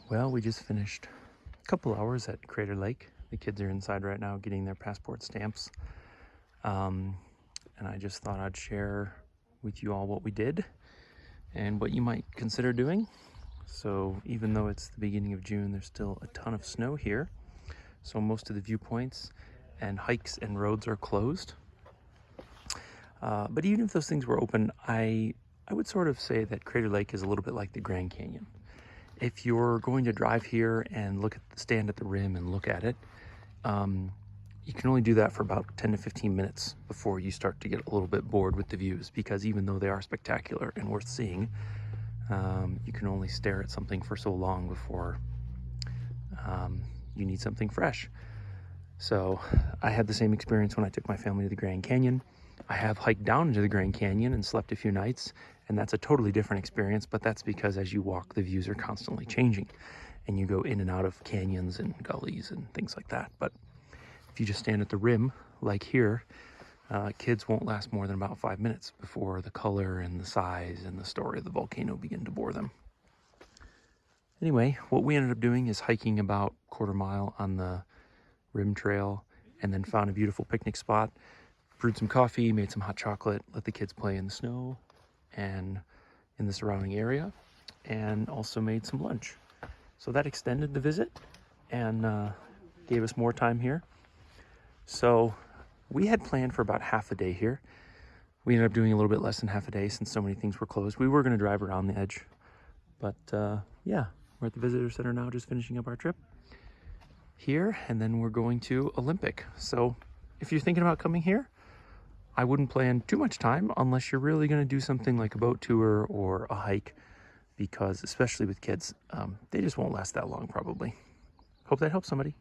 Well, we just finished a couple hours at Crater Lake. The kids are inside right now getting their passport stamps. Um, and I just thought I'd share with you all what we did and what you might consider doing. So even though it's the beginning of June, there's still a ton of snow here. So most of the viewpoints and hikes and roads are closed. But even if those things were open, I would sort of say that Crater Lake is a little bit like the Grand Canyon. If you're going to drive here and stand at the rim and look at it, you can only do that for about 10 to 15 minutes before you start to get a little bit bored with the views, because even though they are spectacular and worth seeing, you can only stare at something for so long before you need something fresh. So I had the same experience when I took my family to the Grand Canyon. I have hiked down into the Grand Canyon and slept a few nights, and that's a totally different experience, but that's because as you walk, the views are constantly changing and you go in and out of canyons and gullies and things like that. But if you just stand at the rim, like here, kids won't last more than about 5 minutes before the color and the size and the story of the volcano begin to bore them. Anyway, what we ended up doing is hiking about a quarter mile on the rim trail, and then found a beautiful picnic spot, brewed some coffee, made some hot chocolate, let the kids play in the snow and in the surrounding area, and also made some lunch. So that extended the visit and gave us more time here. So we had planned for about half a day here. We ended up doing a little bit less than half a day since so many things were closed. We were going to drive around the edge, but yeah, we're at the visitor center now, just finishing up our trip here, and then we're going to Olympic. So if you're thinking about coming here, I wouldn't plan too much time unless you're really going to do something like a boat tour or a hike, because especially with kids, they just won't last that long probably. Hope that helps somebody.